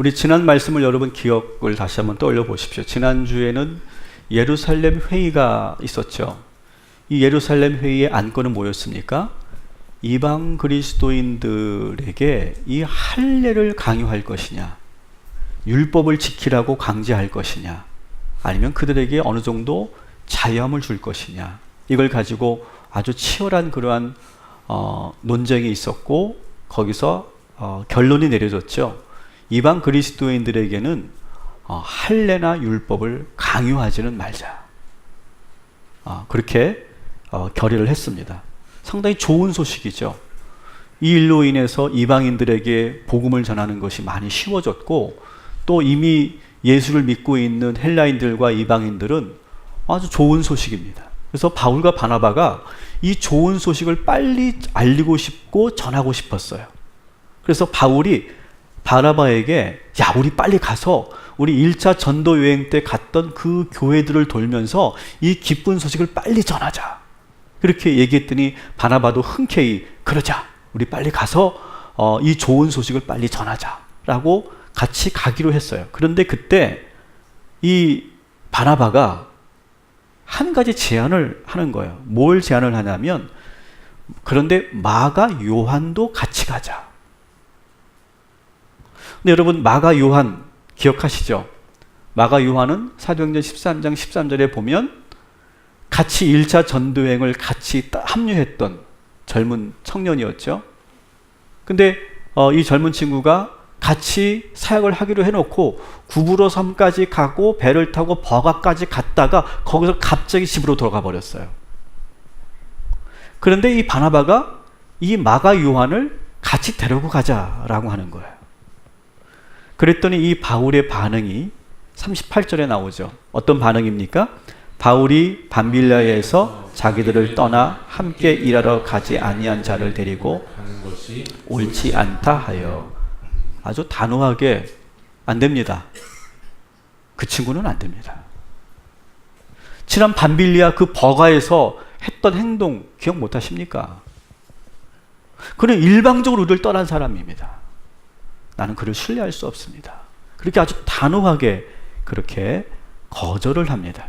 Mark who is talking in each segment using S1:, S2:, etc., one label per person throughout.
S1: 우리 지난 말씀을 여러분 기억을 다시 한번 떠올려 보십시오. 지난주에는 예루살렘 회의가 있었죠. 이 예루살렘 회의의 안건은 뭐였습니까? 이방 그리스도인들에게 이 할례를 강요할 것이냐, 율법을 지키라고 강제할 것이냐, 아니면 그들에게 어느 정도 자유함을 줄 것이냐, 이걸 가지고 아주 치열한 그러한 논쟁이 있었고, 거기서 결론이 내려졌죠. 이방 그리스도인들에게는 할례나 율법을 강요하지는 말자. 그렇게 결의를 했습니다. 상당히 좋은 소식이죠. 이 일로 인해서 이방인들에게 복음을 전하는 것이 많이 쉬워졌고, 또 이미 예수를 믿고 있는 헬라인들과 이방인들은 아주 좋은 소식입니다. 그래서 바울과 바나바가 이 좋은 소식을 빨리 알리고 싶고 전하고 싶었어요. 그래서 바울이 바나바에게 야, 우리 빨리 가서 우리 1차 전도 여행 때 갔던 그 교회들을 돌면서 이 기쁜 소식을 빨리 전하자. 그렇게 얘기했더니 바나바도 흔쾌히 그러자. 우리 빨리 가서 이 좋은 소식을 빨리 전하자. 라고 같이 가기로 했어요. 그런데 그때 이 바나바가 한 가지 제안을 하는 거예요. 뭘 제안을 하냐면, 그런데 마가 요한도 같이 가자. 근데 여러분, 마가 요한 기억하시죠? 마가 요한은 사도행전 13장 13절에 보면 같이 1차 전도여행을 같이 합류했던 젊은 청년이었죠. 근데 이 젊은 친구가 같이 사역을 하기로 해놓고 구브로 섬까지 가고 배를 타고 버가까지 갔다가 거기서 갑자기 집으로 돌아가 버렸어요. 그런데 이 바나바가 이 마가 요한을 같이 데리고 가자라고 하는 거예요. 그랬더니 이 바울의 반응이 38절에 나오죠. 어떤 반응입니까? 바울이 밤빌라에서 자기들을 떠나 함께 일하러 가지 아니한 자를 데리고 옳지 않다 하여. 아주 단호하게 안 됩니다. 그 친구는 안 됩니다. 지난 밤빌리아 그 버가에서 했던 행동 기억 못 하십니까? 그는 일방적으로 우리를 떠난 사람입니다. 나는 그를 신뢰할 수 없습니다. 그렇게 아주 단호하게 그렇게 거절을 합니다.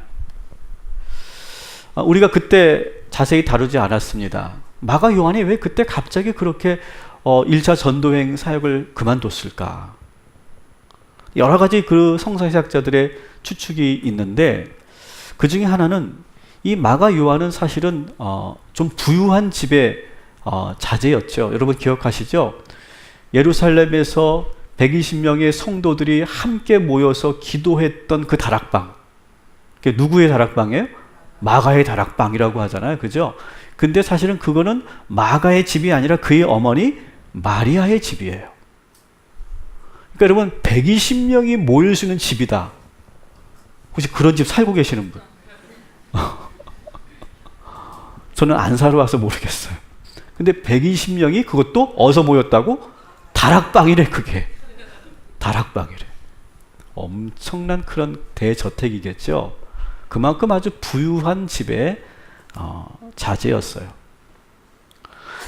S1: 우리가 그때 자세히 다루지 않았습니다. 마가 요한이 왜 그때 갑자기 그렇게 1차 전도행 사역을 그만뒀을까? 여러 가지 그 성서해석자들의 추측이 있는데, 그 중에 하나는 이 마가 요한은 사실은 좀 부유한 집의 자제였죠. 여러분 기억하시죠? 예루살렘에서 120명의 성도들이 함께 모여서 기도했던 그 다락방. 그게 누구의 다락방이에요? 마가의 다락방이라고 하잖아요. 그죠? 근데 사실은 그거는 마가의 집이 아니라 그의 어머니 마리아의 집이에요. 그러니까 여러분, 120명이 모일 수 있는 집이다. 혹시 그런 집 살고 계시는 분? 저는 안 살아 와서 모르겠어요. 근데 120명이 그것도 어디서 모였다고? 다락방이래. 그게 다락방이래. 엄청난 그런 대저택이겠죠. 그만큼 아주 부유한 집의 자제였어요.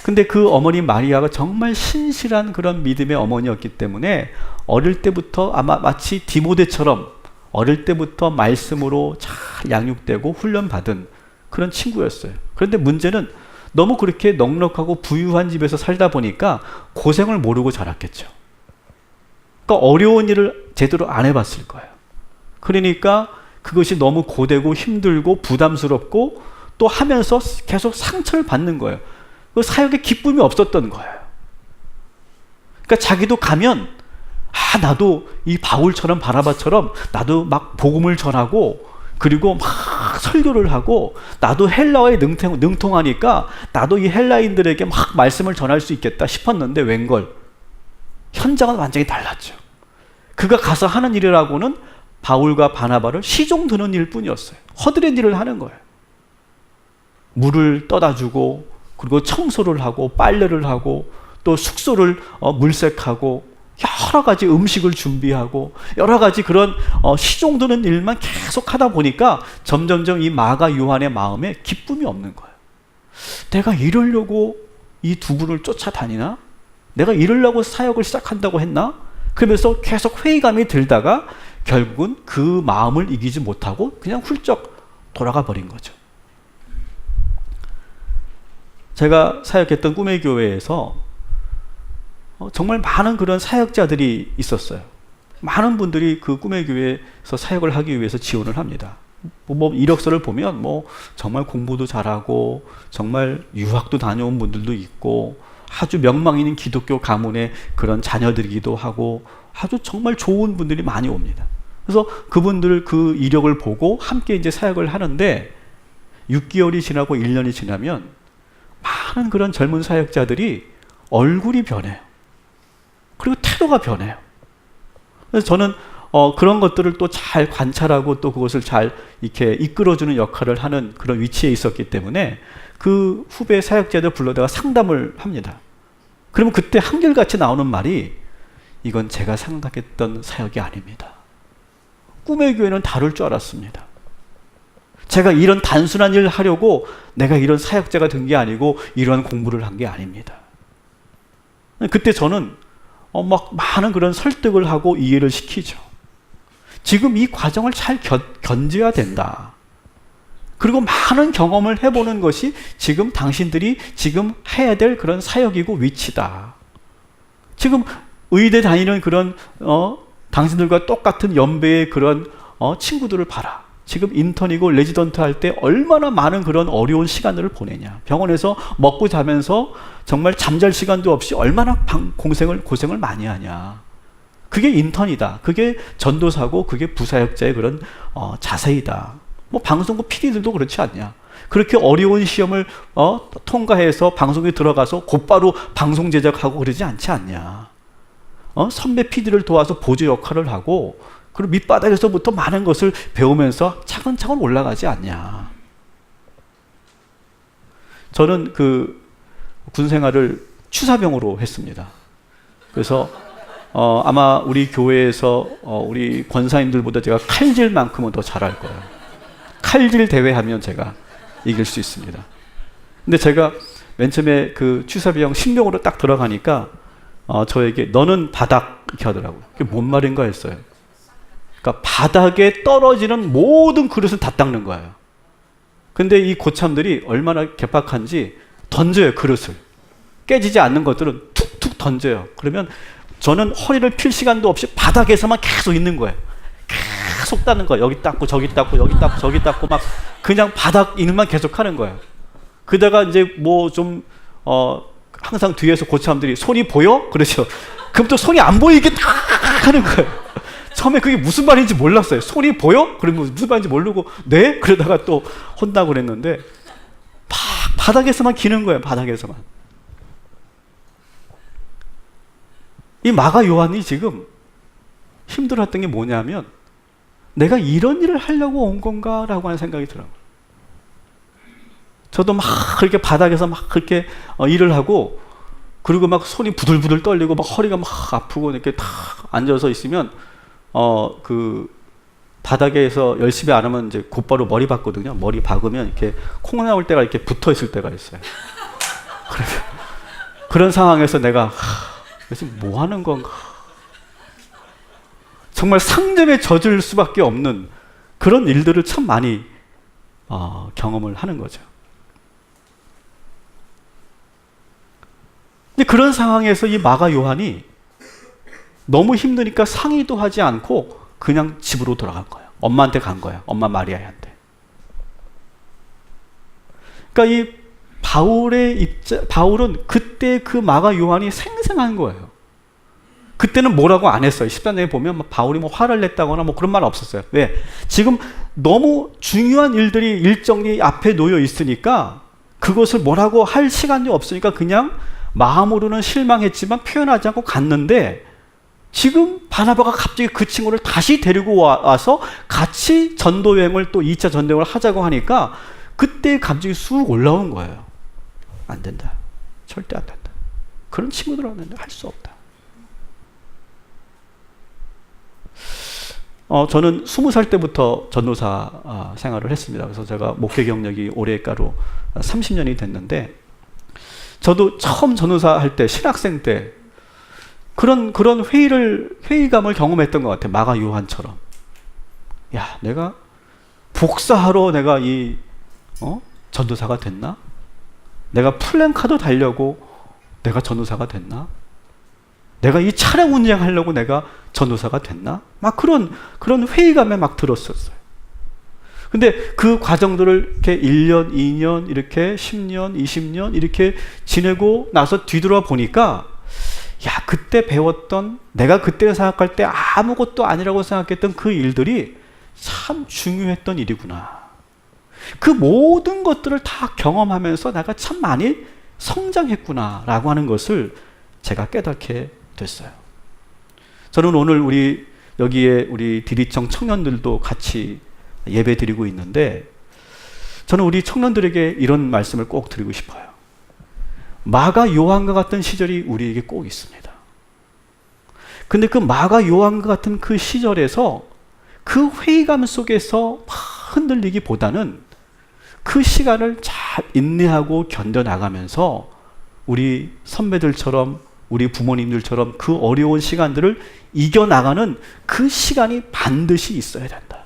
S1: 근데 그 어머니 마리아가 정말 신실한 그런 믿음의 어머니였기 때문에 어릴 때부터 아마 마치 디모데처럼 어릴 때부터 말씀으로 잘 양육되고 훈련받은 그런 친구였어요. 그런데 문제는 너무 그렇게 넉넉하고 부유한 집에서 살다 보니까 고생을 모르고 자랐겠죠. 그러니까 어려운 일을 제대로 안 해봤을 거예요. 그러니까 그것이 너무 고되고 힘들고 부담스럽고 또 하면서 계속 상처를 받는 거예요. 그 사역에 기쁨이 없었던 거예요. 그러니까 자기도 가면 나도 이 바울처럼 바나바처럼 나도 막 복음을 전하고 그리고 막 설교를 하고 나도 헬라어에 능통하니까 나도 이 헬라인들에게 막 말씀을 전할 수 있겠다 싶었는데 웬걸 현장은 완전히 달랐죠. 그가 가서 하는 일이라고는 바울과 바나바를 시종 드는 일뿐이었어요. 허드렛 일을 하는 거예요. 물을 떠다 주고 그리고 청소를 하고 빨래를 하고 또 숙소를 물색하고 여러 가지 음식을 준비하고 여러 가지 그런 시종 드는 일만 계속 하다 보니까 점점점 이 마가 요한의 마음에 기쁨이 없는 거예요. 내가 이러려고 이 두 분을 쫓아다니나? 내가 이러려고 사역을 시작한다고 했나? 그러면서 계속 회의감이 들다가 결국은 그 마음을 이기지 못하고 그냥 훌쩍 돌아가 버린 거죠. 제가 사역했던 꿈의 교회에서 정말 많은 그런 사역자들이 있었어요. 많은 분들이 그 꿈의 교회에서 사역을 하기 위해서 지원을 합니다. 뭐 이력서를 보면 뭐 정말 공부도 잘하고 정말 유학도 다녀온 분들도 있고 아주 명망 있는 기독교 가문의 그런 자녀들이기도 하고 아주 정말 좋은 분들이 많이 옵니다. 그래서 그분들 그 이력을 보고 함께 이제 사역을 하는데 6개월이 지나고 1년이 지나면 많은 그런 젊은 사역자들이 얼굴이 변해요. 그리고 태도가 변해요. 그래서 저는 그런 것들을 또 잘 관찰하고 또 그것을 잘 이렇게 이끌어주는 역할을 하는 그런 위치에 있었기 때문에 그 후배 사역자들 불러다가 상담을 합니다. 그러면 그때 한결같이 나오는 말이 이건 제가 생각했던 사역이 아닙니다. 꿈의 교회는 다를 줄 알았습니다. 제가 이런 단순한 일을 하려고 내가 이런 사역자가 된 게 아니고 이러한 공부를 한 게 아닙니다. 그때 저는 막 많은 그런 설득을 하고 이해를 시키죠. 지금 이 과정을 잘 견뎌야 된다. 그리고 많은 경험을 해보는 것이 지금 당신들이 지금 해야 될 그런 사역이고 위치다. 지금 의대 다니는 그런 당신들과 똑같은 연배의 그런 친구들을 봐라. 지금 인턴이고 레지던트 할 때 얼마나 많은 그런 어려운 시간들을 보내냐. 병원에서 먹고 자면서 정말 잠잘 시간도 없이 얼마나 고생을 많이 하냐. 그게 인턴이다. 그게 전도사고 그게 부사역자의 그런 자세이다. 뭐 방송국 PD들도 그렇지 않냐. 그렇게 어려운 시험을 통과해서 방송에 들어가서 곧바로 방송 제작하고 그러지 않지 않냐. 선배 PD를 도와서 보조 역할을 하고 그리고 밑바닥에서부터 많은 것을 배우면서 차근차근 올라가지 않냐. 저는 그 군 생활을 취사병으로 했습니다. 그래서 아마 우리 교회에서 우리 권사님들보다 제가 칼질만큼은 더 잘할 거예요. 칼질 대회 하면 제가 이길 수 있습니다. 근데 제가 맨 처음에 그 취사병 신병으로 딱 들어가니까 저에게 너는 바닥 이렇게 하더라고요. 그게 뭔 말인가 했어요. 그러니까 바닥에 떨어지는 모든 그릇은 다 닦는 거예요. 근데 이 고참들이 얼마나 개팍한지 던져요, 그릇을. 깨지지 않는 것들은 툭툭 던져요. 그러면 저는 허리를 필 시간도 없이 바닥에서만 계속 있는 거예요. 계속 닦는 거예요. 여기 닦고 저기 닦고 여기 닦고 저기 닦고 막 그냥 바닥 일만 계속 하는 거예요. 그러다가 이제 뭐 좀 항상 뒤에서 고참들이 손이 보여? 그러죠. 그럼 또 손이 안 보이게 딱 하는 거예요. 처음에 그게 무슨 말인지 몰랐어요. 손이 보여? 그러면 무슨 말인지 모르고 네? 그러다가 또 혼나고 그랬는데 바닥에서만 기는 거예요. 바닥에서만. 이 마가 요한이 지금 힘들었던 게 뭐냐면 내가 이런 일을 하려고 온 건가? 라고 하는 생각이 들어요. 저도 막 그렇게 바닥에서 막 그렇게 일을 하고 그리고 막 손이 부들부들 떨리고 막 허리가 막 아프고 이렇게 탁 앉아서 있으면 그 바닥에서 열심히 안 하면 이제 곧바로 머리 박거든요. 머리 박으면 이렇게 콩 나올 때가 이렇게 붙어 있을 때가 있어요. 그런 상황에서 내가 지금 뭐 하는 건가? 정말 상점에 젖을 수밖에 없는 그런 일들을 참 많이 경험을 하는 거죠. 근데 그런 상황에서 이 마가 요한이 너무 힘드니까 상의도 하지 않고 그냥 집으로 돌아간 거예요. 엄마한테 간 거예요. 엄마 마리아한테. 그러니까 이 바울은 그때 그 마가 요한이 생생한 거예요. 그때는 뭐라고 안 했어요. 13장에 보면 바울이 뭐 화를 냈다거나 뭐 그런 말 없었어요. 왜? 지금 너무 중요한 일들이 일정이 앞에 놓여 있으니까 그것을 뭐라고 할 시간이 없으니까 그냥 마음으로는 실망했지만 표현하지 않고 갔는데 지금 바나바가 갑자기 그 친구를 다시 데리고 와서 같이 전도여행을 또 2차 전도여행을 하자고 하니까 그때 감정이 쑥 올라온 거예요. 안 된다. 절대 안 된다. 그런 친구들은 할 수 없다. 저는 20살 때부터 전도사 생활을 했습니다. 그래서 제가 목회 경력이 올해가로 30년이 됐는데 저도 처음 전도사 할 때 신학생 때 그런 회의감을 경험했던 것 같아요. 마가 요한처럼. 야, 내가 복사하러 내가 전도사가 됐나? 내가 플랜카드 달려고 내가 전도사가 됐나? 내가 이 차량 운행하려고 내가 전도사가 됐나? 막 그런 회의감에 막 들었었어요. 근데 그 과정들을 이렇게 1년, 2년, 이렇게 10년, 20년 이렇게 지내고 나서 뒤돌아 보니까 야, 그때 배웠던, 내가 그때 생각할 때 아무것도 아니라고 생각했던 그 일들이 참 중요했던 일이구나. 그 모든 것들을 다 경험하면서 내가 참 많이 성장했구나 라고 하는 것을 제가 깨닫게 됐어요. 저는 오늘 여기에 우리 디리청 청년들도 같이 예배 드리고 있는데, 저는 우리 청년들에게 이런 말씀을 꼭 드리고 싶어요. 마가 요한과 같은 시절이 우리에게 꼭 있습니다. 근데 그 마가 요한과 같은 그 시절에서 그 회의감 속에서 막 흔들리기보다는 그 시간을 잘 인내하고 견뎌나가면서 우리 선배들처럼, 우리 부모님들처럼 그 어려운 시간들을 이겨나가는 그 시간이 반드시 있어야 된다.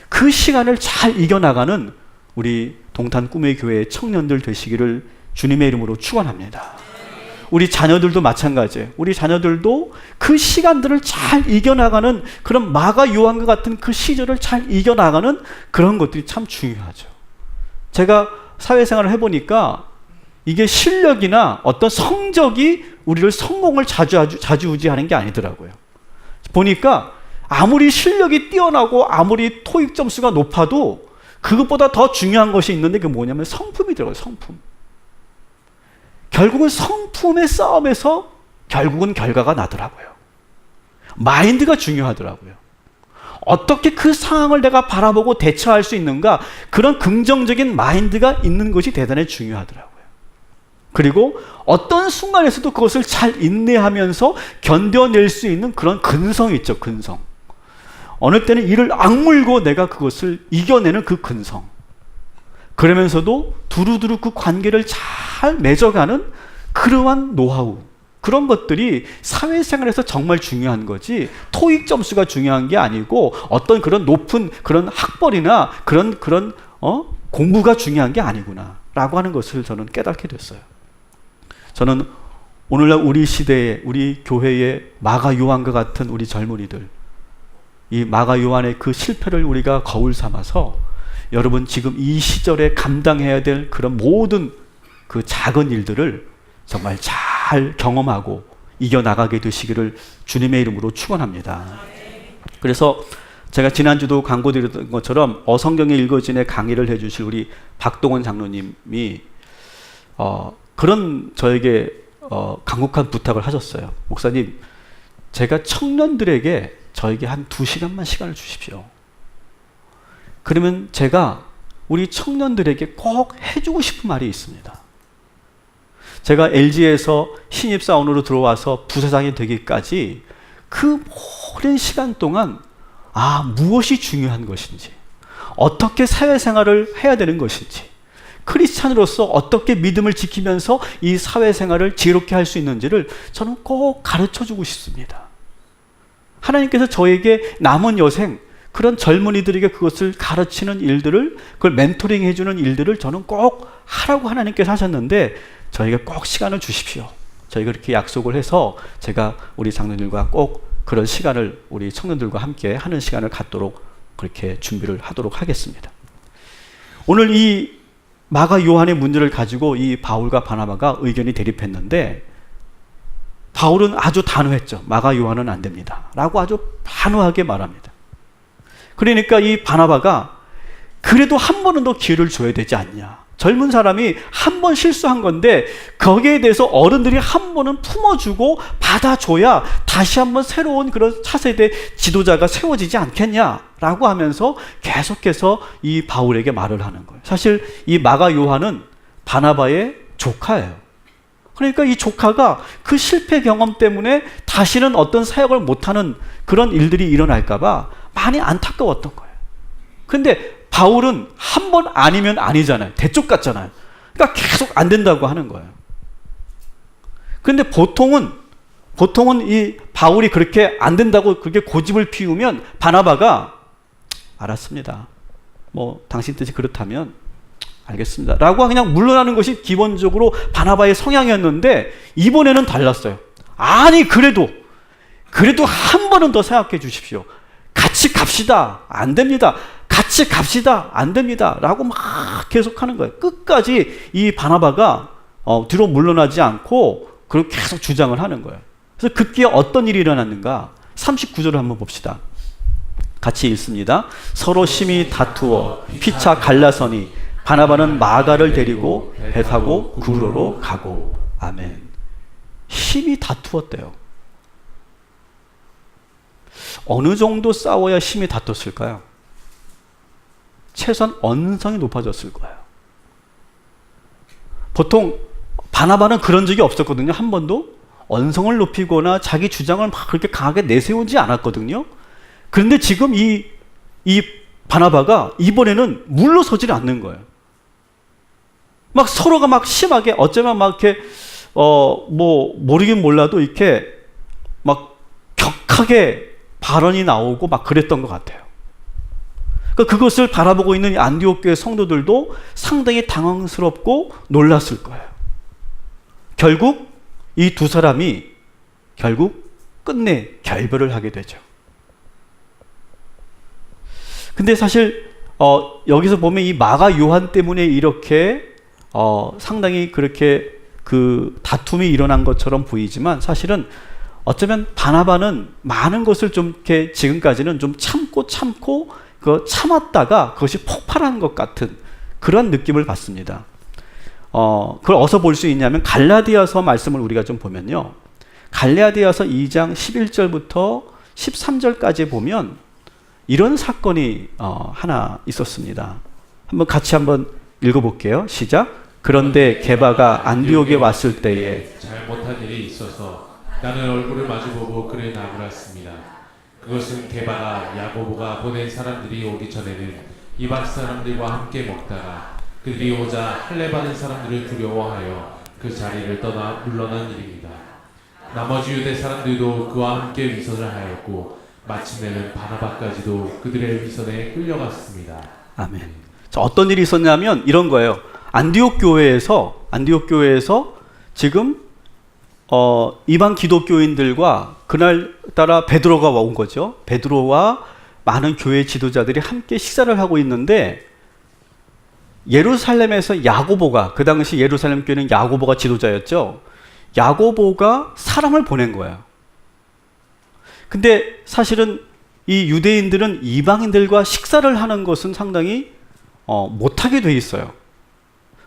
S1: 그 시간을 잘 이겨나가는 우리 동탄 꿈의 교회 청년들 되시기를 주님의 이름으로 축원합니다. 우리 자녀들도 마찬가지예요. 우리 자녀들도 그 시간들을 잘 이겨나가는 그런 마가 요한과 같은 그 시절을 잘 이겨나가는 그런 것들이 참 중요하죠. 제가 사회생활을 해보니까 이게 실력이나 어떤 성적이 우리를 성공을 좌지우지하는 게 아니더라고요. 보니까 아무리 실력이 뛰어나고 아무리 토익 점수가 높아도 그것보다 더 중요한 것이 있는데 그게 뭐냐면 성품이더라고요. 성품. 결국은 성품의 싸움에서 결국은 결과가 나더라고요. 마인드가 중요하더라고요. 어떻게 그 상황을 내가 바라보고 대처할 수 있는가, 그런 긍정적인 마인드가 있는 것이 대단히 중요하더라고요. 그리고 어떤 순간에서도 그것을 잘 인내하면서 견뎌낼 수 있는 그런 근성이 있죠. 근성. 어느 때는 이를 악물고 내가 그것을 이겨내는 그 근성. 그러면서도 두루두루 그 관계를 잘 맺어가는 그러한 노하우, 그런 것들이 사회생활에서 정말 중요한 거지 토익 점수가 중요한 게 아니고 어떤 그런 높은 그런 학벌이나 그런 공부가 중요한 게 아니구나 라고 하는 것을 저는 깨닫게 됐어요. 저는 오늘날 우리 시대에, 우리 교회의 마가 요한과 같은 우리 젊은이들, 이 마가 요한의 그 실패를 우리가 거울 삼아서 여러분 지금 이 시절에 감당해야 될 그런 모든 그 작은 일들을 정말 잘 경험하고 이겨나가게 되시기를 주님의 이름으로 축원합니다. 그래서 제가 지난주도 광고드렸던 것처럼 어성경에 읽어진의 강의를 해주실 우리 박동원 장로님이 그런 저에게 간곡한 부탁을 하셨어요. 목사님, 제가 청년들에게 저에게 한 2시간만 시간을 주십시오. 그러면 제가 우리 청년들에게 꼭 해주고 싶은 말이 있습니다. 제가 LG에서 신입사원으로 들어와서 부사장이 되기까지 그 오랜 시간 동안 무엇이 중요한 것인지, 어떻게 사회생활을 해야 되는 것인지, 크리스찬으로서 어떻게 믿음을 지키면서 이 사회생활을 지혜롭게 할 수 있는지를 저는 꼭 가르쳐주고 싶습니다. 하나님께서 저에게 남은 여생, 그런 젊은이들에게 그것을 가르치는 일들을, 그걸 멘토링 해주는 일들을 저는 꼭 하라고 하나님께서 하셨는데 저에게 꼭 시간을 주십시오. 저희가 그렇게 약속을 해서 제가 우리 장로님과 꼭 그런 시간을 우리 청년들과 함께 하는 시간을 갖도록 그렇게 준비를 하도록 하겠습니다. 오늘 이 마가 요한의 문제를 가지고 이 바울과 바나바가 의견이 대립했는데 바울은 아주 단호했죠. 마가 요한은 안 됩니다 라고 아주 단호하게 말합니다. 그러니까 이 바나바가 그래도 한 번은 더 기회를 줘야 되지 않냐. 젊은 사람이 한 번 실수한 건데 거기에 대해서 어른들이 한 번은 품어주고 받아줘야 다시 한번 새로운 그런 차세대 지도자가 세워지지 않겠냐라고 하면서 계속해서 이 바울에게 말을 하는 거예요. 사실 이 마가 요한은 바나바의 조카예요. 그러니까 이 조카가 그 실패 경험 때문에 다시는 어떤 사역을 못하는 그런 일들이 일어날까봐 많이 안타까웠던 거예요. 근데 바울은 한 번 아니면 아니잖아요. 대쪽 같잖아요. 그러니까 계속 안 된다고 하는 거예요. 근데 보통은 보통은 이 바울이 그렇게 안 된다고 그렇게 고집을 피우면 바나바가 알았습니다. 뭐 당신 뜻이 그렇다면 알겠습니다. 라고 그냥 물러나는 것이 기본적으로 바나바의 성향이었는데 이번에는 달랐어요. 아니 그래도 한 번은 더 생각해 주십시오. 같이 갑시다. 안 됩니다. 같이 갑시다. 안 됩니다. 라고 막 계속하는 거예요. 끝까지 이 바나바가 뒤로 물러나지 않고 그렇게 계속 주장을 하는 거예요. 그래서 급기에 어떤 일이 일어났는가? 39절을 한번 봅시다. 같이 읽습니다. 서로 심히 다투어 피차 갈라서니 바나바는 마가를 데리고 배 타고 구브로로 가고. 아멘. 심히 다투었대요. 어느 정도 싸워야 심히 다퉜을까요? 최소한 언성이 높아졌을 거예요. 보통 바나바는 그런 적이 없었거든요. 한 번도 언성을 높이거나 자기 주장을 막 그렇게 강하게 내세우지 않았거든요. 그런데 지금 이 바나바가 이번에는 물러서질 않는 거예요. 막 서로가 막 심하게 어쩌면 막 이렇게 뭐 모르긴 몰라도 이렇게 막 격하게 발언이 나오고 막 그랬던 것 같아요. 그러니까 그것을 바라보고 있는 안디옥 교회 성도들도 상당히 당황스럽고 놀랐을 거예요. 결국 이 두 사람이 결국 끝내 결별을 하게 되죠. 근데 사실 여기서 보면 이 마가 요한 때문에 이렇게 상당히 그렇게 그 다툼이 일어난 것처럼 보이지만 사실은 어쩌면 바나바는 많은 것을 좀 이렇게 지금까지는 좀 참고 그 참았다가 그것이 폭발한 것 같은 그런 느낌을 받습니다. 그걸 어디서 볼 수 있냐면 갈라디아서 말씀을 우리가 좀 보면요. 갈라디아서 2장 11절부터 13절까지 보면 이런 사건이 하나 있었습니다. 같이 한번 읽어볼게요. 시작. 그런데 게바가 안디옥에 왔을 때에
S2: 잘못한 일이 있어서 나는 얼굴을 마주보고 그를 나무랐습니다. 그것은 게바가 야고보가 보낸 사람들이 오기 전에는 이방 사람들과 함께 먹다가 그들이 오자 할례 받은 사람들을 두려워하여 그 자리를 떠나 물러난 일입니다. 나머지 유대 사람들도 그와 함께 위선을 하였고 마침내는 바나바까지도 그들의 위선에 끌려갔습니다.
S1: 아멘. 자, 어떤 일이 있었냐면 이런 거예요. 안디옥 교회에서 지금 이방 기독교인들과 그날따라 베드로가 온 거죠. 베드로와 많은 교회 지도자들이 함께 식사를 하고 있는데 예루살렘에서 야고보가, 그 당시 예루살렘 교회는 야고보가 지도자였죠. 야고보가 사람을 보낸 거예요. 근데 사실은 이 유대인들은 이방인들과 식사를 하는 것은 상당히 못하게 돼 있어요.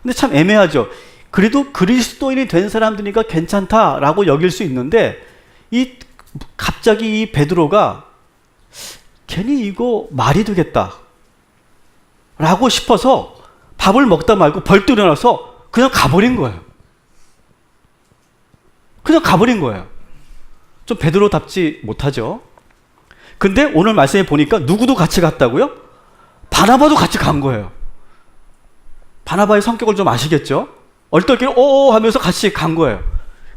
S1: 근데 참 애매하죠. 그래도 그리스도인이 된 사람들이니까 괜찮다라고 여길 수 있는데 갑자기 이 베드로가 괜히 이거 말이 되겠다 라고 싶어서 밥을 먹다 말고 벌떡 일어나서 그냥 가버린 거예요. 좀 베드로답지 못하죠. 근데 오늘 말씀에 보니까 누구도 같이 갔다고요? 바나바도 같이 간 거예요. 바나바의 성격을 좀 아시겠죠? 얼떨결에 오 하면서 같이 간 거예요.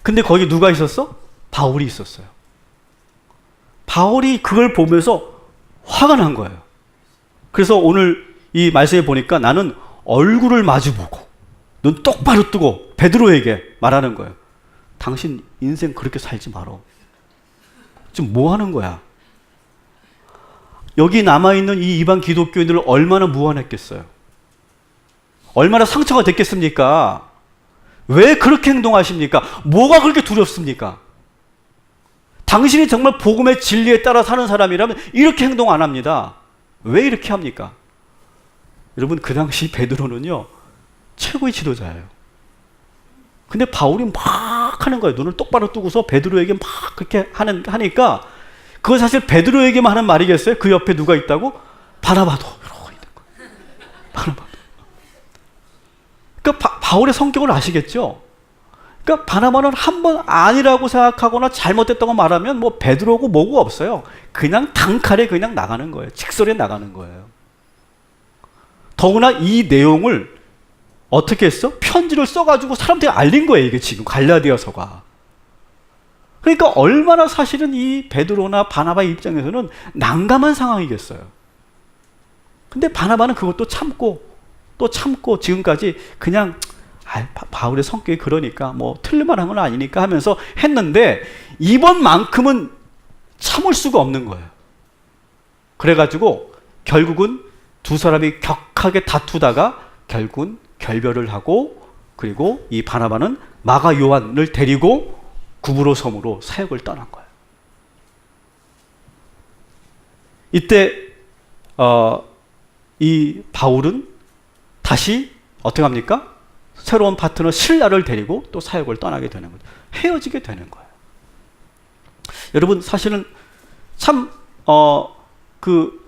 S1: 근데 거기 누가 있었어? 바울이 있었어요. 바울이 그걸 보면서 화가 난 거예요. 그래서 오늘 이 말씀에 보니까 나는 얼굴을 마주보고 눈 똑바로 뜨고 베드로에게 말하는 거예요. 당신 인생 그렇게 살지 말어. 지금 뭐 하는 거야? 여기 남아있는 이 이방 기독교인들을 얼마나 무안했겠어요? 얼마나 상처가 됐겠습니까? 왜 그렇게 행동하십니까? 뭐가 그렇게 두렵습니까? 당신이 정말 복음의 진리에 따라 사는 사람이라면 이렇게 행동 안 합니다. 왜 이렇게 합니까? 여러분, 그 당시 베드로는요 최고의 지도자예요. 근데 바울이 막 하는 거예요. 눈을 똑바로 뜨고서 베드로에게 막 그렇게 하니까 그건 사실 베드로에게만 하는 말이겠어요? 그 옆에 누가 있다고? 바나바도 이러고 있는 거예요. 바나바도. 그러니까 바울의 성격을 아시겠죠? 그러니까 바나바는 한 번 아니라고 생각하거나 잘못됐다고 말하면 뭐 베드로고 뭐고 없어요. 그냥 단칼에 그냥 나가는 거예요. 직설에 나가는 거예요. 더구나 이 내용을 어떻게 했어? 편지를 써가지고 사람들이 알린 거예요. 이게 지금 갈라디아서가. 그러니까 얼마나 사실은 이 베드로나 바나바의 입장에서는 난감한 상황이겠어요. 근데 바나바는 그것도 참고 또 참고 지금까지 그냥 바울의 성격이 그러니까 뭐 틀릴만한 건 아니니까 하면서 했는데 이번만큼은 참을 수가 없는 거예요. 그래가지고 결국은 두 사람이 격하게 다투다가 결국은 결별을 하고 그리고 이 바나바는 마가 요한을 데리고 구브로 섬으로 사역을 떠난 거예요. 이때 이 바울은 다시 어떻게 합니까? 새로운 파트너 실라를 데리고 또 사역을 떠나게 되는 거죠. 헤어지게 되는 거예요. 여러분 사실은 참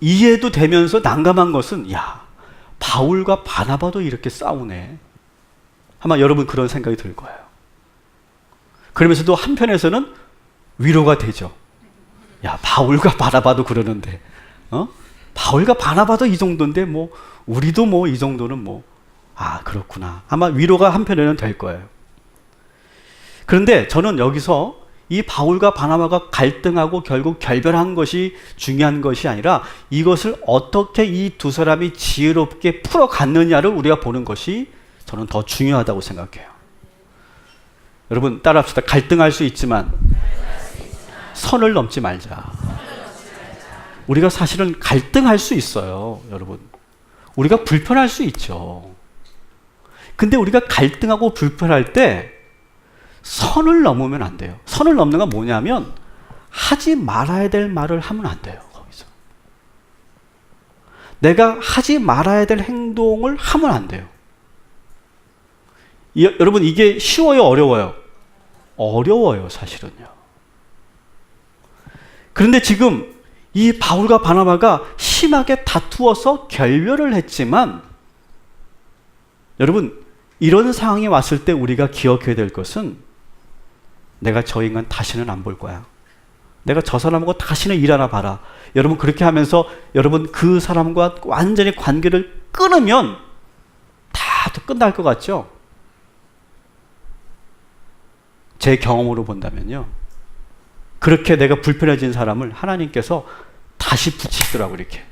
S1: 이해도 되면서 난감한 것은 바울과 바나바도 이렇게 싸우네. 아마 여러분 그런 생각이 들 거예요. 그러면서도 한편에서는 위로가 되죠. 바울과 바나바도 그러는데 바울과 바나바도 이 정도인데 뭐 우리도 뭐 이 정도는 뭐 그렇구나. 아마 위로가 한편에는 될 거예요. 그런데 저는 여기서 이 바울과 바나바가 갈등하고 결국 결별한 것이 중요한 것이 아니라 이것을 어떻게 이 두 사람이 지혜롭게 풀어갔느냐를 우리가 보는 것이 저는 더 중요하다고 생각해요. 여러분 따라합시다. 갈등할 수 있지만 선을 넘지 말자. 우리가 사실은 갈등할 수 있어요. 여러분 우리가 불편할 수 있죠. 근데 우리가 갈등하고 불편할 때 선을 넘으면 안 돼요. 선을 넘는 건 뭐냐면 하지 말아야 될 말을 하면 안 돼요. 거기서 내가 하지 말아야 될 행동을 하면 안 돼요. 여러분 이게 쉬워요? 어려워요? 어려워요 사실은요. 그런데 지금 이 바울과 바나바가 심하게 다투어서 결별을 했지만 여러분 이런 상황이 왔을 때 우리가 기억해야 될 것은 내가 저 인간 다시는 안 볼 거야. 내가 저 사람하고 다시는 일 하나 봐라. 여러분 그렇게 하면서 여러분 그 사람과 완전히 관계를 끊으면 다 끝날 것 같죠? 제 경험으로 본다면요. 그렇게 내가 불편해진 사람을 하나님께서 다시 붙이시더라고요. 이렇게.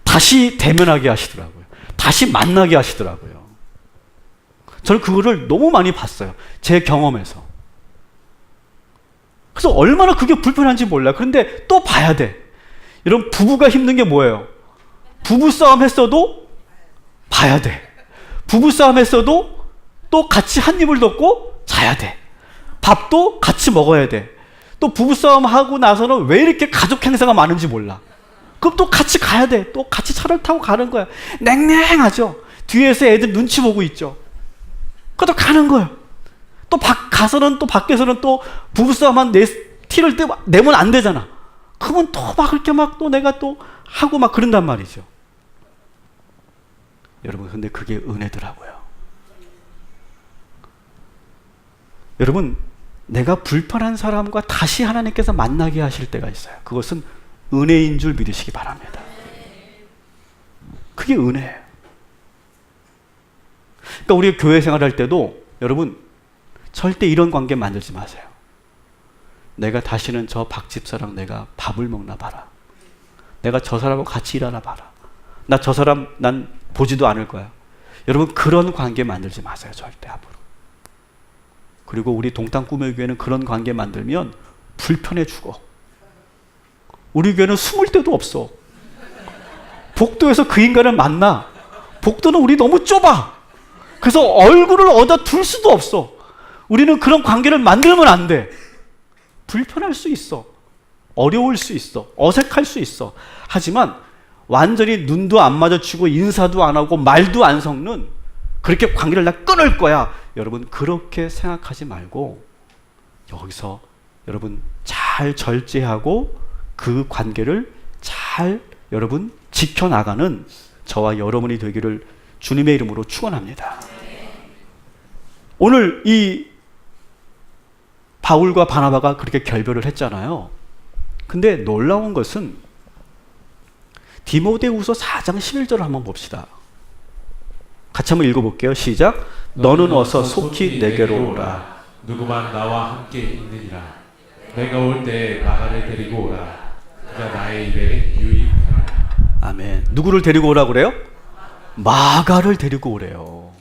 S1: 다시 대면하게 하시더라고요. 다시 만나게 하시더라고요. 저는 그거를 너무 많이 봤어요. 제 경험에서. 그래서 얼마나 그게 불편한지 몰라요. 그런데 또 봐야 돼. 여러분 부부가 힘든 게 뭐예요? 부부싸움 했어도 봐야 돼. 부부싸움 했어도 또 같이 한 입을 덮고 자야 돼. 밥도 같이 먹어야 돼. 또 부부싸움 하고 나서는 왜 이렇게 가족 행사가 많은지 몰라. 그럼 또 같이 가야 돼. 또 같이 차를 타고 가는 거야. 냉랭하죠. 뒤에서 애들 눈치 보고 있죠. 그것도 가는 거예요. 또 가서는 또 밖에서는 또 부부싸움한 티를 내면 안 되잖아. 그러면 또 막 이렇게 막 또 내가 또 하고 막 그런단 말이죠. 여러분 근데 그게 은혜더라고요. 여러분 내가 불편한 사람과 다시 하나님께서 만나게 하실 때가 있어요. 그것은 은혜인 줄 믿으시기 바랍니다. 그게 은혜예요. 그러니까 우리 교회 생활할 때도 여러분 절대 이런 관계 만들지 마세요. 내가 다시는 저 박집사랑 내가 밥을 먹나 봐라. 내가 저 사람하고 같이 일하나 봐라. 나 저 사람 난 보지도 않을 거야. 여러분 그런 관계 만들지 마세요. 절대 앞으로. 그리고 우리 동탄 꿈의 교회는 그런 관계 만들면 불편해 죽어. 우리 교회는 숨을 데도 없어. 복도에서 그 인간을 만나. 복도는 우리 너무 좁아. 그래서 얼굴을 얻어 둘 수도 없어. 우리는 그런 관계를 만들면 안 돼. 불편할 수 있어. 어려울 수 있어. 어색할 수 있어. 하지만 완전히 눈도 안 마주치고 인사도 안 하고 말도 안 섞는 그렇게 관계를 나 끊을 거야. 여러분 그렇게 생각하지 말고 여기서 여러분 잘 절제하고 그 관계를 잘 여러분 지켜나가는 저와 여러분이 되기를 주님의 이름으로 축원합니다. 오늘 이 바울과 바나바가 그렇게 결별을 했잖아요. 근데 놀라운 것은 디모데후서 4장 11절을 한번 봅시다. 같이 한번 읽어볼게요. 시작. 너는 어서 속히 내게로 오라.
S2: 누구만 나와 함께 있느니라. 내가 올 때 마가를 데리고 오라. 그가 나의 일에 유익하리라.
S1: 아멘. 누구를 데리고 오라고 그래요? 마가를 데리고 오래요.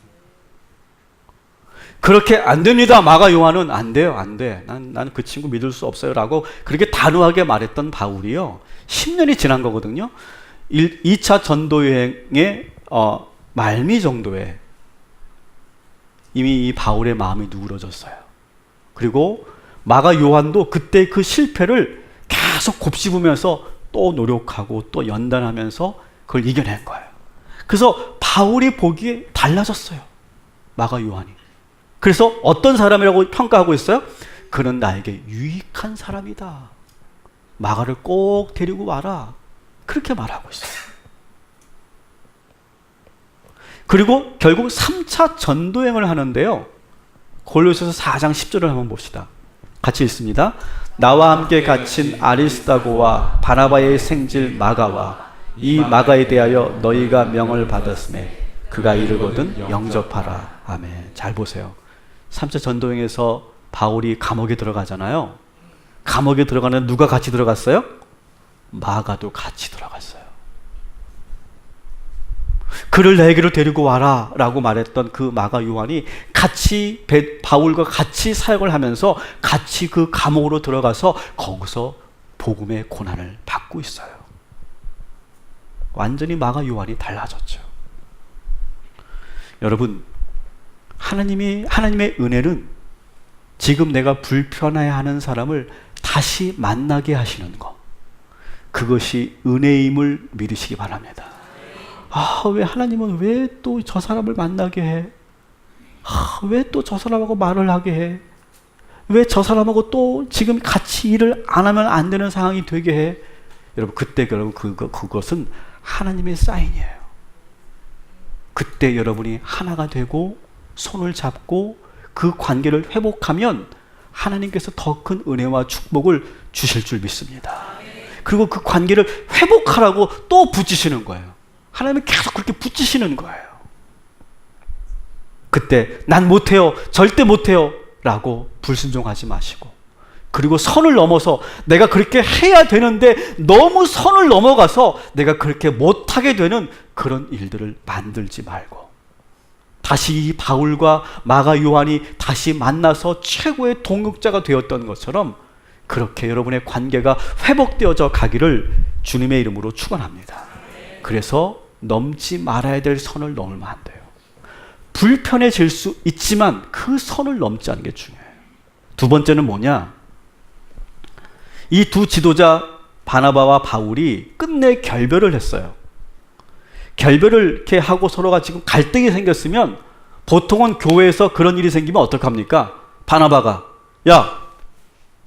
S1: 그렇게 안 됩니다. 마가 요한은 안 돼요. 안 돼. 난 그 친구 믿을 수 없어요. 라고 그렇게 단호하게 말했던 바울이요. 10년이 지난 거거든요. 2차 전도여행의 말미 정도에 이미 이 바울의 마음이 누그러졌어요. 그리고 마가 요한도 그때 그 실패를 계속 곱씹으면서 또 노력하고 또 연단하면서 그걸 이겨낸 거예요. 그래서 바울이 보기에 달라졌어요. 마가 요한이. 그래서 어떤 사람이라고 평가하고 있어요? 그는 나에게 유익한 사람이다. 마가를 꼭 데리고 와라. 그렇게 말하고 있어요. 그리고 결국 3차 전도행을 하는데요. 골로새서 4장 10절을 한번 봅시다. 같이 읽습니다. 나와 함께 갇힌 아리스다고와 바나바의 생질 마가와 이 마가에 대하여 너희가 명을 받았음에 그가 이르거든 영접하라. 아멘. 잘 보세요. 3차 전도행에서 바울이 감옥에 들어가잖아요. 감옥에 들어가는 누가 같이 들어갔어요? 마가도 같이 들어갔어요. 그를 내게로 데리고 와라 라고 말했던 그 마가 요한이 같이 바울과 같이 사역을 하면서 같이 그 감옥으로 들어가서 거기서 복음의 고난을 받고 있어요. 완전히 마가 요한이 달라졌죠. 여러분, 하나님의 은혜는 지금 내가 불편해하는 사람을 다시 만나게 하시는 것, 그것이 은혜임을 믿으시기 바랍니다. 왜 하나님은 왜 또 저 사람을 만나게 해? 왜 또 저 사람하고 말을 하게 해? 왜 저 사람하고 또 지금 같이 일을 안 하면 안 되는 상황이 되게 해? 여러분, 그때 여러분 그것은 하나님의 사인이에요. 그때 여러분이 하나가 되고 손을 잡고 그 관계를 회복하면 하나님께서 더 큰 은혜와 축복을 주실 줄 믿습니다. 그리고 그 관계를 회복하라고 또 붙이시는 거예요. 하나님은 계속 그렇게 붙이시는 거예요. 그때 난 못해요, 절대 못해요 라고 불순종하지 마시고, 그리고 선을 넘어서 내가 그렇게 해야 되는데 너무 선을 넘어가서 내가 그렇게 못하게 되는 그런 일들을 만들지 말고, 다시 이 바울과 마가 요한이 다시 만나서 최고의 동역자가 되었던 것처럼 그렇게 여러분의 관계가 회복되어져 가기를 주님의 이름으로 축원합니다. 그래서 넘지 말아야 될 선을 넘으면 안 돼요. 불편해질 수 있지만 그 선을 넘지 않는 게 중요해요. 두 번째는 뭐냐? 이 두 지도자 바나바와 바울이 끝내 결별을 했어요. 결별을 이렇게 하고 서로가 지금 갈등이 생겼으면 보통은 교회에서 그런 일이 생기면 어떡합니까? 바나바가 야,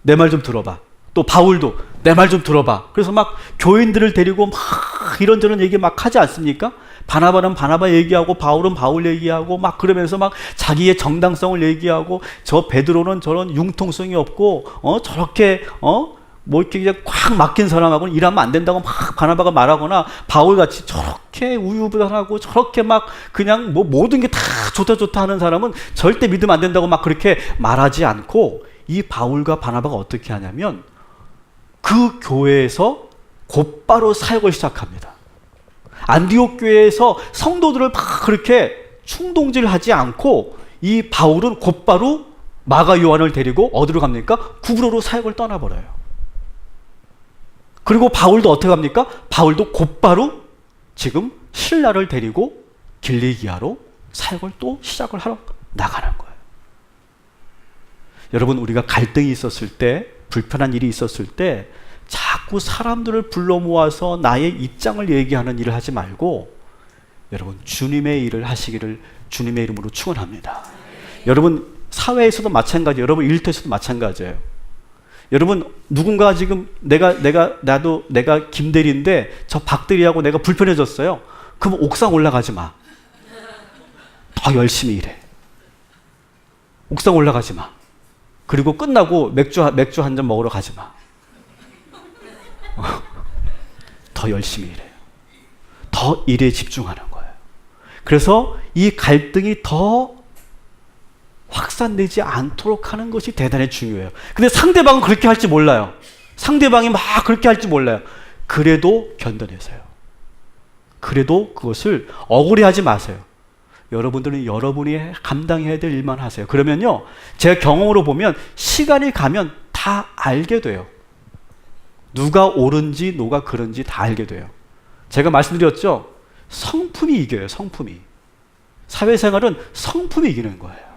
S1: 내 말 좀 들어봐. 또 바울도 내 말 좀 들어봐. 그래서 막 교인들을 데리고 막 이런저런 얘기 막 하지 않습니까? 바나바는 바나바 얘기하고 바울은 바울 얘기하고 막 그러면서 막 자기의 정당성을 얘기하고, 저 베드로는 저런 융통성이 없고 저렇게 뭐 이렇게 그냥 꽉 막힌 사람하고는 일하면 안 된다고 막 바나바가 말하거나, 바울같이 저렇게 우유부단하고 저렇게 막 그냥 뭐 모든 게 다 좋다 하는 사람은 절대 믿으면 안 된다고 막 그렇게 말하지 않고, 이 바울과 바나바가 어떻게 하냐면 그 교회에서 곧바로 사역을 시작합니다. 안디옥 교회에서 성도들을 막 그렇게 충동질하지 않고 이 바울은 곧바로 마가 요한을 데리고 어디로 갑니까? 구브로로 사역을 떠나버려요. 그리고 바울도 어떻게 합니까? 바울도 곧바로 지금 신라를 데리고 길리기아로 사역을 또 시작을 하러 나가는 거예요. 여러분, 우리가 갈등이 있었을 때, 불편한 일이 있었을 때 자꾸 사람들을 불러 모아서 나의 입장을 얘기하는 일을 하지 말고, 여러분, 주님의 일을 하시기를 주님의 이름으로 축원합니다. 여러분, 사회에서도 마찬가지예요. 여러분, 일터에서도 마찬가지예요. 여러분, 누군가 지금 내가 김대리인데 저 박대리하고 내가 불편해졌어요. 그럼 옥상 올라가지 마. 더 열심히 일해. 옥상 올라가지 마. 그리고 끝나고 맥주 한 잔 먹으러 가지 마. 더 열심히 일해요. 더 일에 집중하는 거예요. 그래서 이 갈등이 더 확산되지 않도록 하는 것이 대단히 중요해요. 근데 상대방은 그렇게 할지 몰라요. 상대방이 막 그렇게 할지 몰라요. 그래도 견뎌내세요. 그래도 그것을 억울해하지 마세요. 여러분들은 여러분이 감당해야 될 일만 하세요. 그러면요, 제 경험으로 보면 시간이 가면 다 알게 돼요. 누가 옳은지 누가 그른지 다 알게 돼요. 제가 말씀드렸죠? 성품이 이겨요. 성품이. 사회생활은 성품이 이기는 거예요.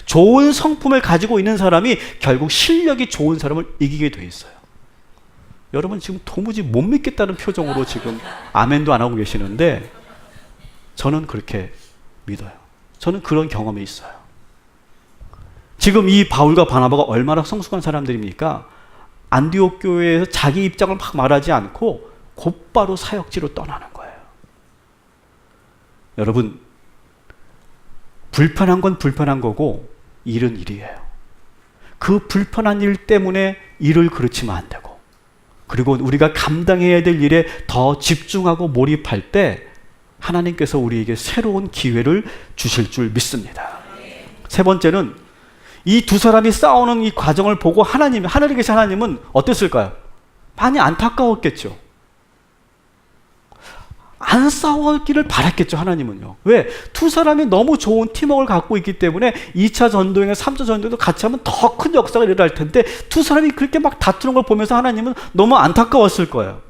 S1: 좋은 성품을 가지고 있는 사람이 결국 실력이 좋은 사람을 이기게 돼 있어요. 여러분 지금 도무지 못 믿겠다는 표정으로 지금 아멘도 안 하고 계시는데 저는 그렇게 믿어요. 저는 그런 경험이 있어요. 지금 이 바울과 바나바가 얼마나 성숙한 사람들입니까? 안디옥 교회에서 자기 입장을 막 말하지 않고 곧바로 사역지로 떠나는 거예요. 여러분, 불편한 건 불편한 거고 일은 일이에요. 그 불편한 일 때문에 일을 그르치면 안 되고, 그리고 우리가 감당해야 될 일에 더 집중하고 몰입할 때 하나님께서 우리에게 새로운 기회를 주실 줄 믿습니다. 세 번째는 이 두 사람이 싸우는 이 과정을 보고 하늘에 계신 하나님은 어땠을까요? 많이 안타까웠겠죠. 안 싸웠기를 바랐겠죠, 하나님은요. 왜? 두 사람이 너무 좋은 팀워크를 갖고 있기 때문에 2차 전도행에 3차 전도행도 같이 하면 더 큰 역사가 일어날 텐데 두 사람이 그렇게 막 다투는 걸 보면서 하나님은 너무 안타까웠을 거예요.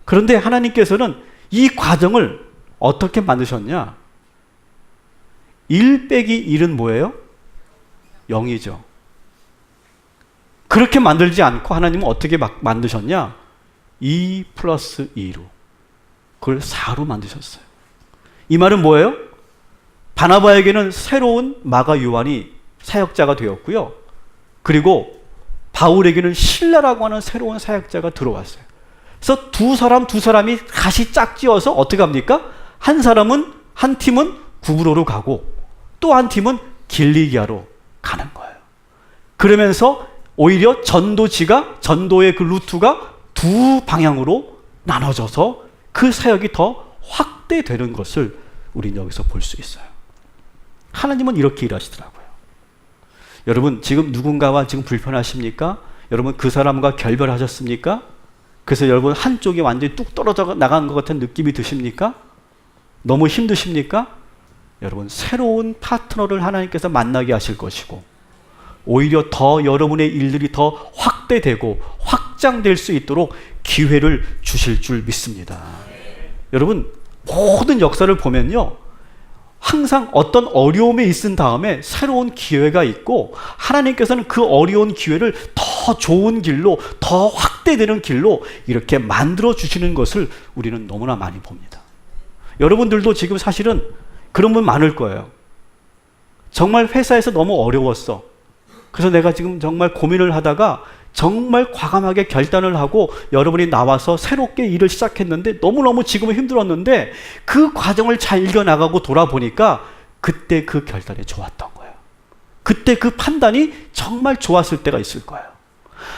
S1: 그런데 하나님께서는 이 과정을 어떻게 만드셨냐? 1 빼기 1은 뭐예요? 0이죠. 그렇게 만들지 않고 하나님은 어떻게 만드셨냐? 2 플러스 2로. 그걸 4로 만드셨어요. 이 말은 뭐예요? 바나바에게는 새로운 마가 요한이 사역자가 되었고요. 그리고 바울에게는 실라라고 하는 새로운 사역자가 들어왔어요. 그래서 두 사람이 같이 짝지어서 어떻게 합니까? 한 팀은 구브로로 가고 또 한 팀은 길리기아로 가는 거예요. 그러면서 오히려 전도의 그 루트가 두 방향으로 나눠져서 그 사역이 더 확대되는 것을 우리는 여기서 볼 수 있어요. 하나님은 이렇게 일하시더라고요. 여러분 지금 누군가와 지금 불편하십니까? 여러분 그 사람과 결별하셨습니까? 그래서 여러분 한쪽이 완전히 뚝 떨어져 나간 것 같은 느낌이 드십니까? 너무 힘드십니까? 여러분 새로운 파트너를 하나님께서 만나게 하실 것이고 오히려 더 여러분의 일들이 더 확대되고 확장될 수 있도록 기회를 주실 줄 믿습니다. 여러분 모든 역사를 보면요, 항상 어떤 어려움에 있은 다음에 새로운 기회가 있고 하나님께서는 그 어려운 기회를 더 좋은 길로, 더 확대되는 길로 이렇게 만들어 주시는 것을 우리는 너무나 많이 봅니다. 여러분들도 지금 사실은 그런 분 많을 거예요. 정말 회사에서 너무 어려웠어. 그래서 내가 지금 정말 고민을 하다가 정말 과감하게 결단을 하고 여러분이 나와서 새롭게 일을 시작했는데 너무너무 지금은 힘들었는데 그 과정을 잘 이겨나가고 돌아보니까 그때 그 결단이 좋았던 거예요. 그때 그 판단이 정말 좋았을 때가 있을 거예요.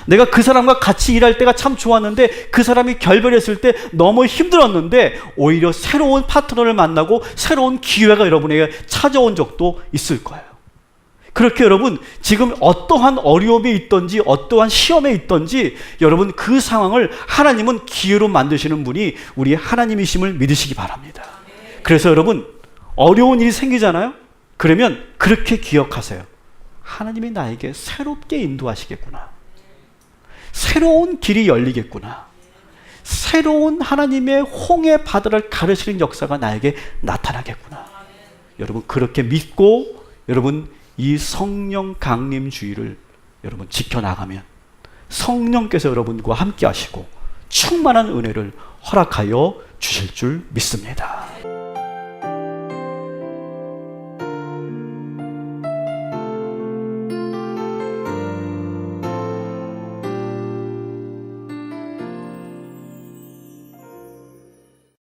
S1: 내가 그 사람과 같이 일할 때가 참 좋았는데 그 사람이 결별했을 때 너무 힘들었는데 오히려 새로운 파트너를 만나고 새로운 기회가 여러분에게 찾아온 적도 있을 거예요. 그렇게 여러분 지금 어떠한 어려움이 있든지 어떠한 시험에 있든지 여러분 그 상황을 하나님은 기회로 만드시는 분이 우리 하나님이심을 믿으시기 바랍니다. 그래서 여러분 어려운 일이 생기잖아요. 그러면 그렇게 기억하세요. 하나님이 나에게 새롭게 인도하시겠구나. 새로운 길이 열리겠구나. 새로운 하나님의 홍해 바다를 가르치는 역사가 나에게 나타나겠구나. 여러분 그렇게 믿고 여러분 이 성령 강림주의를 여러분 지켜나가면 성령께서 여러분과 함께 하시고 충만한 은혜를 허락하여 주실 줄 믿습니다.